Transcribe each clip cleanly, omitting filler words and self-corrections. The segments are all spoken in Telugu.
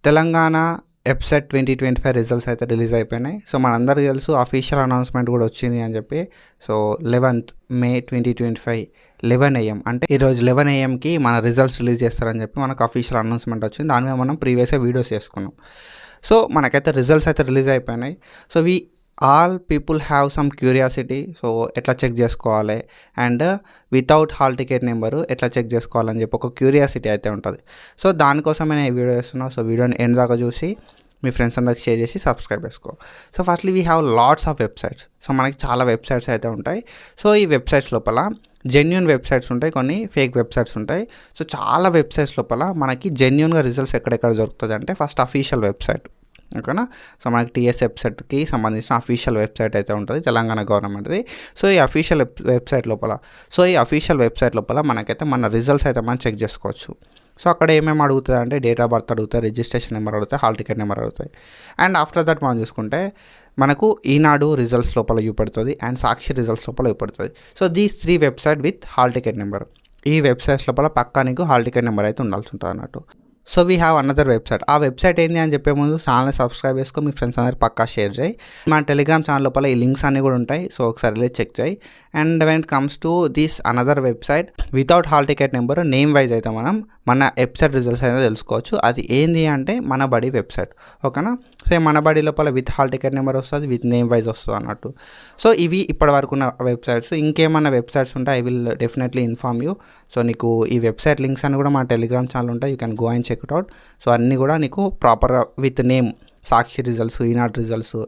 తెలంగాణ ఎప్సెట్ 2025 రిజల్ట్స్ అయితే రిలీజ్ అయిపోయినాయి. సో మనందరికీ తెలుసు అఫీషియల్ అనౌన్స్మెంట్ కూడా వచ్చింది అని చెప్పి. సో 11th May 2025 11 AM అంటే ఈరోజు 11 AMకి మన రిజల్ట్స్ రిలీజ్ చేస్తారని చెప్పి మనకు అఫీషియల్ అనౌన్స్మెంట్ వచ్చింది. దాని మీద మనం ప్రీవియస్గా వీడియోస్ చేసుకున్నాం. సో మనకైతే రిజల్ట్స్ అయితే రిలీజ్ అయిపోయినాయి. So all people have some curiosity. So ఎట్లా చెక్ చేసుకోవాలి and without hall ticket number ఎట్లా చెక్ చేసుకోవాలని చెప్పి ఒక క్యూరియాసిటీ అయితే ఉంటుంది. సో దానికోసమే నేను ఈ వీడియో చేస్తున్నాను. సో వీడియోని ఎండ్ దాకా చూసి మీ ఫ్రెండ్స్ అందరికి షేర్ చేసి సబ్స్క్రైబ్ చేసుకో. So firstly we have lots of websites. So మనకి చాలా వెబ్సైట్స్ అయితే ఉంటాయి. సో ఈ వెబ్సైట్స్ లోపల జెన్యూన్ వెబ్సైట్స్ ఉంటాయి, కొన్ని ఫేక్ వెబ్సైట్స్ ఉంటాయి. సో చాలా వెబ్సైట్స్ లోపల మనకి జెన్యూన్గా రిజల్ట్స్ ఎక్కడెక్కడ దొరుకుతుంది అంటే ఫస్ట్ అఫీషియల్ వెబ్సైట్, ఓకేనా. సో మనకి టీఎస్ వెబ్సైట్కి సంబంధించిన అఫీషియల్ వెబ్సైట్ అయితే ఉంటుంది తెలంగాణ గవర్నమెంట్ది. సో ఈ అఫీషియల్ వెబ్సైట్ లోపల మనకైతే మన రిజల్ట్స్ అయితే మనం చెక్ చేసుకోవచ్చు. సో అక్కడ ఏమేమి అడుగుతుంది అంటే డేట్ ఆఫ్ బర్త్ అడుగుతాయి, రిజిస్ట్రేషన్ నెంబర్ అడుగుతాయి, హాల్ టికెట్ నెంబర్ అడుగుతాయి. అండ్ ఆఫ్టర్ దట్ మనం చూసుకుంటే మనకు ఈనాడు రిజల్ట్స్ లోపల చూపెడుతుంది అండ్ సాక్షి రిజల్ట్స్ లోపల చూపెడుతుంది. So these 3 website with hall ticket number. ఈ వెబ్సైట్స్ లోపల పక్కా నీకు హాల్ టికెట్ నెంబర్ అయితే ఉండాల్సి ఉంటుంది అన్నట్టు. So we have another website. ఆ వెబ్సైట్ ఏంటి అని చెప్పే ముందు ఛానల్ని సబ్స్క్రైబ్ చేసుకో, మీ ఫ్రెండ్స్ అందరికి పక్కా షేర్ చేయి. మన టెలిగ్రామ్ ఛానల్ లోపల ఈ లింక్స్ అన్నీ కూడా ఉంటాయి. సో ఒకసారి వెళ్ళి చెక్ చేయి. And when it comes to this another website without hall ticket number name wise అయితే మనం మన వెబ్సైట్ రిజల్ట్స్ అయితే తెలుసుకోవచ్చు. అది ఏంది అంటే మన బడి వెబ్సైట్, ఓకేనా. సో మన బడి లోపల విత్ హాల్ టికెట్ నెంబర్ వస్తుంది, విత్ నేమ్ వైజ్ వస్తుంది అన్నట్టు. సో ఇవి ఇప్పటి వరకు ఉన్న వెబ్సైట్స్. ఇంకేమన్నా వెబ్సైట్స్ ఉంటే I will definitely inform you. So నీకు ఈ వెబ్సైట్ లింక్స్ అని కూడా మా టెలిగ్రామ్ ఛానల్ ఉంటాయి, you can go and check it out. So అన్నీ కూడా నీకు ప్రాపర్గా with name, Sakshi results, Eenadu results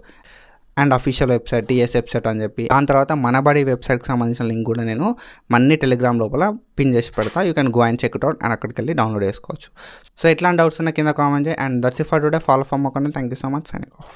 and official website, TS website అని చెప్పి. దాని తర్వాత మనబడి వెబ్సైట్కి సంబంధించిన లింక్ కూడా నేను మన్ని టెలిగ్రామ్ లోపల పిన్ చేసి పెడతా. You can go and check it out and అక్కడికి వెళ్ళి డౌన్లోడ్ చేసుకోవచ్చు. సో ఎట్లాంటి డౌట్స్ ఉన్నా కింద కామెంట్ చేయి. And that's it for today. Follow for more content. Thank you so much. Signing off.